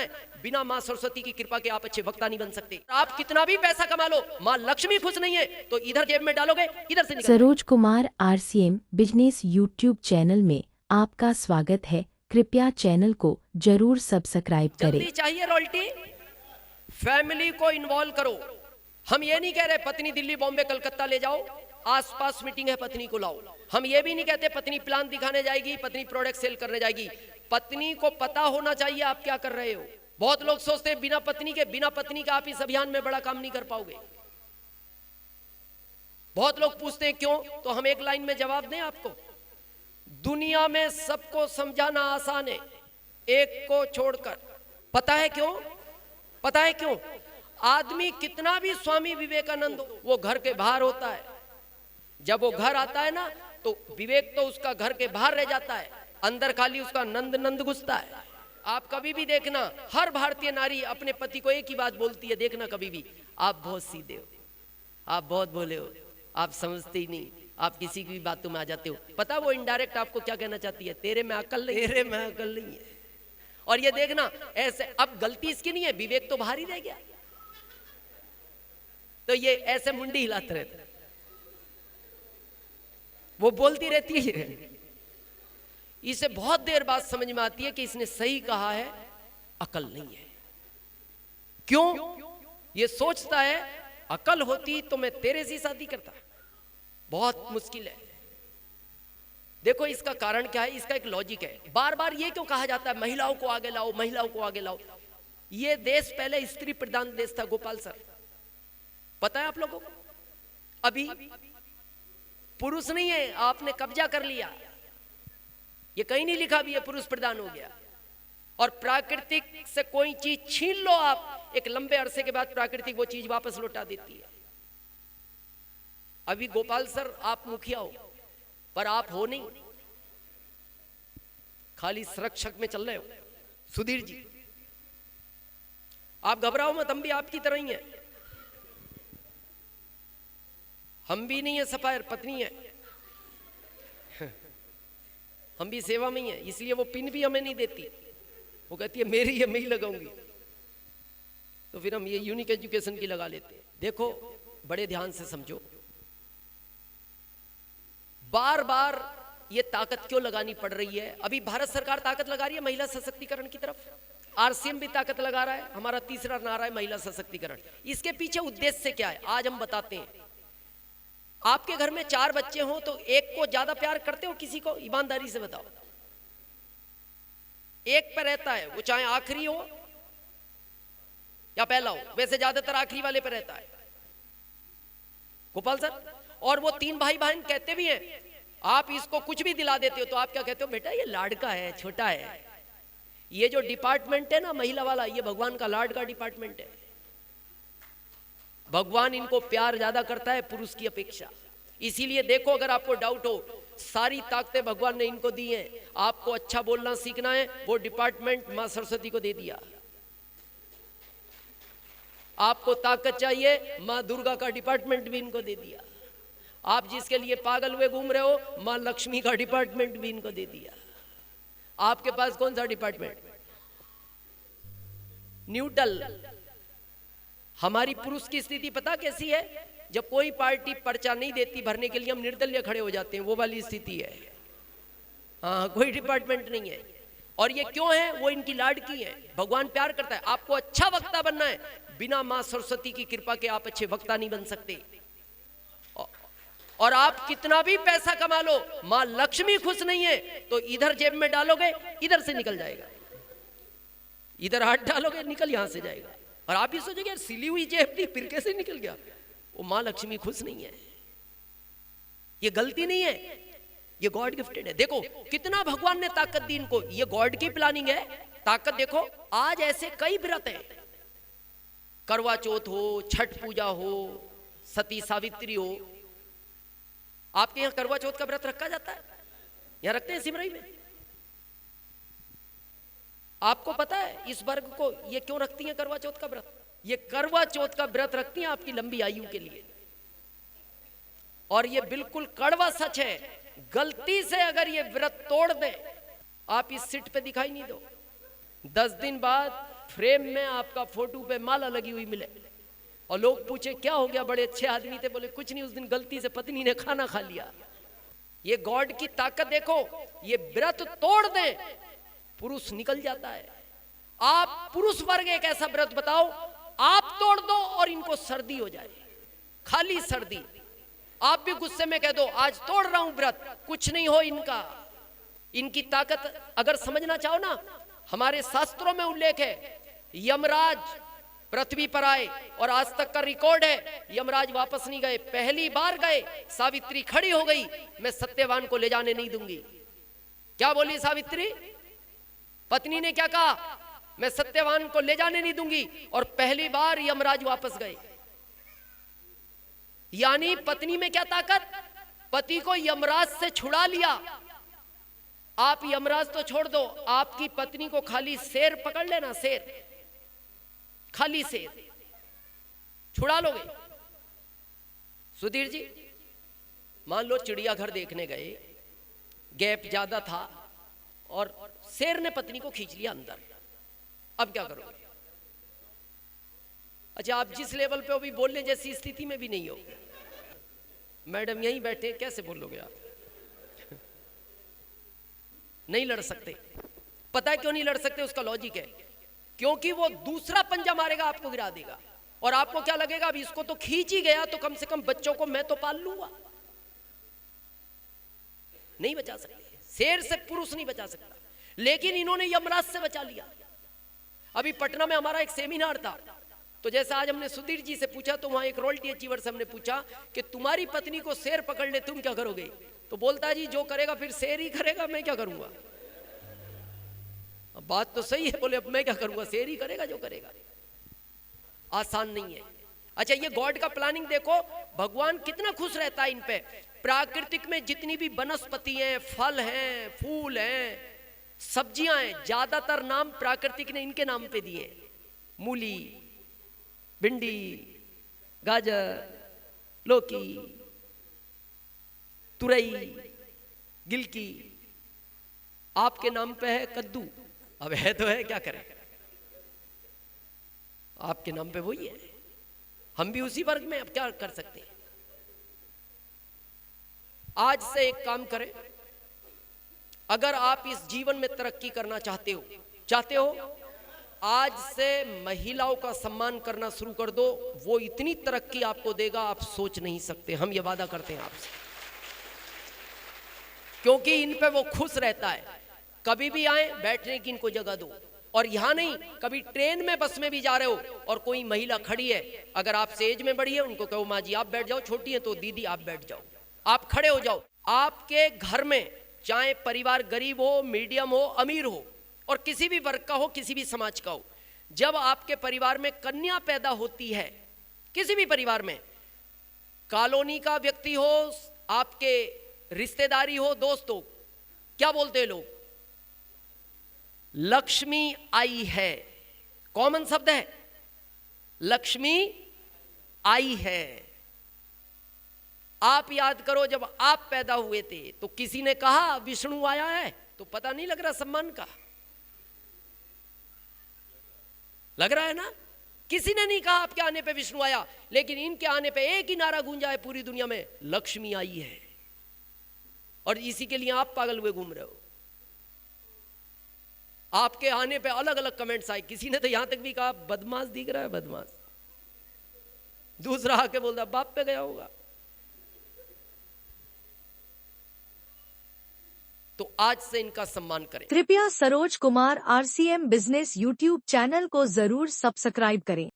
है, बिना माँ सरस्वती की कृपा के आप अच्छे वक्ता नहीं बन सकते। आप कितना भी पैसा कमा लो, माँ लक्ष्मी खुश नहीं है तो इधर जेब में डालोगे, इधर से निकल। Saroj Kumar RCM business YouTube channel में आपका स्वागत है। कृपया चैनल को जरूर सब्सक्राइब करें। जल्दी चाहिए रॉयल्टी, फैमिली को इन्वॉल्व करो। हम ये नहीं कह रहे पत्नी दिल्ली बॉम्बे कलकत्ता ले जाओ, आसपास मीटिंग है पत्नी को लाओ। हम ये भी नहीं कहते पत्नी प्लान दिखाने जाएगी, पत्नी प्रोडक्ट सेल करने जाएगी। पत्नी को पता होना चाहिए आप क्या कर रहे हो। बहुत लोग सोचते हैं बिना पत्नी के आप इस अभियान में बड़ा काम नहीं कर पाओगे। बहुत लोग पूछते हैं क्यों, तो हम एक लाइन में जवाब दें आपको। दुनिया में सबको समझाना आसान है, एक को छोड़कर। पता है क्यों? पता है क्यों? आदमी कितना भी स्वामी विवेकानंद हो, वो घर के बाहर होता है। जब वो घर आता है ना तो विवेक तो उसका घर के बाहर रह जाता है, अंदर खाली उसका नंद नंद घुसता है। आप कभी भी देखना, हर भारतीय नारी अपने पति को एक ही बात बोलती है, देखना कभी भी, आप बहुत सीधे हो, आप बहुत भोले हो, आप समझते ही नहीं, आप किसी की भी बातों में आ जाते हो। पता वो इनडायरेक्ट आपको क्या कहना चाहती है, तेरे में अकल नहीं, तेरे में अकल नहीं है। और ये देखना ऐसे, अब गलती इसकी नहीं है, विवेक तो बाहर ही रह गया, तो ये ऐसे मुंडी हिलाते रहते, वो बोलती रहती है। इसे बहुत देर बाद समझ में आती है कि इसने सही कहा है, अकल नहीं है। क्यों? ये सोचता है अकल होती तो मैं तेरे से शादी करता। बहुत मुश्किल है। देखो इसका कारण क्या है, इसका एक लॉजिक है। बार बार ये क्यों कहा जाता है महिलाओं को आगे लाओ, महिलाओं को आगे लाओ। ये देश पहले स्त्री प्रधान देश था गोपाल सर, पता है आप लोगों को? अभी पुरुष नहीं है, आपने कब्जा कर लिया। ये कहीं नहीं लिखा भी है पुरुष प्रधान हो गया। और प्राकृतिक से कोई चीज छीन लो आप, एक लंबे अरसे के बाद प्राकृतिक वो चीज वापस लौटा देती है। अभी गोपाल सर आप मुखिया हो, पर आप हो नहीं, खाली संरक्षक में चल रहे हो। सुधीर जी आप घबराओ मत, हम भी आपकी तरह ही हैं। हम भी नहीं है सफायर, पत्नी है, हम भी सेवा में ही है। इसलिए वो पिन भी हमें नहीं देती, वो कहती है मेरी है, मैं ही लगाऊंगी। तो फिर हम ये यूनिक एजुकेशन की लगा लेते हैं। देखो बड़े ध्यान से समझो, बार बार ये ताकत क्यों लगानी पड़ रही है। अभी भारत सरकार ताकत लगा रही है महिला सशक्तिकरण की तरफ, RCM भी ताकत लगा रहा है। हमारा तीसरा नारा है महिला सशक्तिकरण। इसके पीछे उद्देश्य क्या है आज हम बताते हैं। आपके घर में 4 बच्चे हो तो एक को ज्यादा प्यार करते हो किसी को? ईमानदारी से बताओ। एक पे रहता है, वो चाहे आखिरी हो या पहला हो, वैसे ज्यादातर आखिरी वाले पे रहता है गोपाल सर। और वो 3 भाई बहन कहते भी हैं, आप इसको कुछ भी दिला देते हो तो आप क्या कहते हो, बेटा ये लाडका है, छोटा है। ये जो डिपार्टमेंट है ना महिला वाला, ये भगवान का लाड का डिपार्टमेंट है। भगवान इनको प्यार ज्यादा करता है पुरुष की अपेक्षा। इसीलिए देखो, अगर आपको डाउट हो, सारी ताकतें भगवान ने इनको दी हैं। आपको अच्छा बोलना सीखना है, वो डिपार्टमेंट मां सरस्वती को दे दिया। आपको ताकत चाहिए, मां दुर्गा का डिपार्टमेंट भी इनको दे दिया। आप जिसके लिए पागल हुए घूम रहे हो, मां लक्ष्मी का डिपार्टमेंट भी इनको दे दिया। आपके पास कौन सा डिपार्टमेंट? न्यूट्रल। हमारी पुरुष की स्थिति पता कैसी है? जब कोई पार्टी पर्चा नहीं देती भरने के लिए, हम निर्दलीय खड़े हो जाते हैं, वो वाली स्थिति है। हाँ, कोई डिपार्टमेंट नहीं है। और ये क्यों है? वो इनकी लाडकी है, भगवान प्यार करता है। आपको अच्छा वक्ता बनना है, बिना मां सरस्वती की कृपा के आप अच्छे वक्ता नहीं बन सकते। और आप कितना भी पैसा कमा लो, मां लक्ष्मी खुश नहीं है तो इधर जेब में डालोगे, इधर से निकल जाएगा। इधर हाथ डालोगे, निकल यहां से जाएगा। और आप ही सोचोगे सिली हुई जेब थी, फिर कैसे निकल गया? वो मां लक्ष्मी खुश नहीं है। ये गलती नहीं है, ये गॉड गिफ्टेड है। देखो कितना भगवान ने ताकत दी इनको, ये गॉड की प्लानिंग है। ताकत देखो, आज ऐसे कई व्रत हैं, करवा चौथ हो, छठ पूजा हो, सती सावित्री हो। आपके यहां करवा चौथ का व्रत रखा जाता है? यहां रखते हैं सिमरई में। आपको पता है इस वर्ग को ये क्यों रखती हैं करवा चौथ का व्रत? ये करवा चौथ का व्रत रखती हैं आपकी लंबी आयु के लिए। और ये बिल्कुल कड़वा सच है, गलती से अगर ये व्रत तोड़ दे, आप इस सीट पे दिखाई नहीं दो, 10 दिन बाद फ्रेम में आपका फोटो पे माला लगी हुई मिले और लोग पूछे क्या हो गया, बड़े अच्छे आदमी थे, बोले कुछ नहीं, उस दिन गलती से पत्नी ने खाना खा लिया। ये गॉड की ताकत देखो, ये व्रत तोड़ दें पुरुष निकल जाता है। आप पुरुष वर्ग एक ऐसा व्रत बताओ, आप तोड़ दो और इनको सर्दी हो जाए, खाली सर्दी। आप भी गुस्से में कह दो आज तोड़ रहा हूं व्रत, कुछ नहीं हो इनका। इनकी ताकत अगर समझना चाहो ना, हमारे शास्त्रों में उल्लेख है, यमराज पृथ्वी पर आए और आज तक का रिकॉर्ड है, यमराज वापस नहीं गए। पहली बार गए, सावित्री खड़ी हो गई, मैं सत्यवान को ले जाने नहीं दूंगी। क्या बोली सावित्री? पत्नी ने क्या कहा? मैं सत्यवान को ले जाने नहीं दूंगी, और पहली बार यमराज वापस गए। यानी पत्नी में क्या ताकत? पति को यमराज से छुड़ा लिया। आप यमराज तो छोड़ दो, आपकी पत्नी को खाली शेर पकड़ लेना, शेर, खाली शेर छुड़ा लोगे। सुधीर जी, मान लो चिड़ियाघर देखने गए, गैप ज्यादा था और शेर ने पत्नी को खींच लिया अंदर, अब क्या करोगे? अच्छा, आप जिस लेवल पे हो भी बोलने जैसी स्थिति में भी नहीं हो। मैडम यहीं बैठे, कैसे बोलोगे आप? नहीं लड़ सकते। पता है क्यों नहीं लड़ सकते? उसका लॉजिक है, क्योंकि वो दूसरा पंजा मारेगा, आपको गिरा देगा, और आपको क्या लगेगा, अब इसको तो खींच ही गया तो कम से कम बच्चों को मैं तो पाल लूंगा। नहीं बचा सकते, शेर से पुरुष नहीं बचा सकता, लेकिन इन्होंने यमराज से बचा लिया। अभी पटना में हमारा एक सेमिनार था, तो जैसा आज हमने सुधीर जी से पूछा, तो वहां एक रॉयल्टी अचीवर से हमने पूछा कि तुम्हारी पत्नी को शेर पकड़ ले, तुम क्या करोगे? तो बोलता जी जो करेगा फिर शेर ही करेगा, मैं क्या करूंगा। अब बात तो सही है, बोले अब मैं क्या करूंगा, शेर ही करेगा जो करेगा। आसान नहीं है। अच्छा, ये गॉड का प्लानिंग देखो, भगवान कितना खुश रहता है इन पे। प्राकृतिक में जितनी भी वनस्पति हैं, फल हैं, फूल हैं, सब्जियां हैं, ज्यादातर नाम प्राकृतिक ने इनके नाम पे दिए। मूली, भिंडी, गाजर, लौकी, तुरई, गिलकी, आपके नाम पे है कद्दू। अब है तो है, क्या करें, आपके नाम पे वही है, हम भी उसी वर्ग में, अब क्या कर सकते हैं। आज से एक काम करें, अगर आप इस जीवन में तरक्की करना चाहते हो, आज से महिलाओं का सम्मान करना शुरू कर दो। वो इतनी तरक्की आपको देगा, आप सोच नहीं सकते। हम ये वादा करते हैं आपसे, क्योंकि इन पे वो खुश रहता है। कभी भी आए, बैठने की इनको जगह दो। और यहां नहीं, कभी ट्रेन में, बस में भी जा रहे हो और कोई महिला खड़ी है, अगर आपसे एज में बड़ी है, उनको कहो माँ जी आप बैठ जाओ, छोटी है तो दीदी आप बैठ जाओ, आप खड़े हो जाओ। आपके घर में चाहे परिवार गरीब हो, मीडियम हो, अमीर हो, और किसी भी वर्ग का हो, किसी भी समाज का हो, जब आपके परिवार में कन्या पैदा होती है, किसी भी परिवार में, कॉलोनी का व्यक्ति हो, आपके रिश्तेदारी हो, दोस्त हो, क्या बोलते हैं लोग? लक्ष्मी आई है। कॉमन शब्द है, लक्ष्मी आई है। आप याद करो, जब आप पैदा हुए थे तो किसी ने कहा विष्णु आया है? तो पता नहीं लग रहा सम्मान का? लग रहा है ना? किसी ने नहीं कहा आपके आने पे विष्णु आया, लेकिन इनके आने पे एक ही नारा गूंजा है पूरी दुनिया में, लक्ष्मी आई है। और इसी के लिए आप पागल हुए घूम रहे हो। आपके आने पे अलग अलग कमेंट्स आए, किसी ने तो यहां तक भी कहा बदमाश दिख रहा है, बदमाश। दूसरा आके बोलता बाप पे गया होगा। तो आज से इनका सम्मान करें। कृपया Saroj Kumar RCM business YouTube channel को जरूर सब्सक्राइब करें।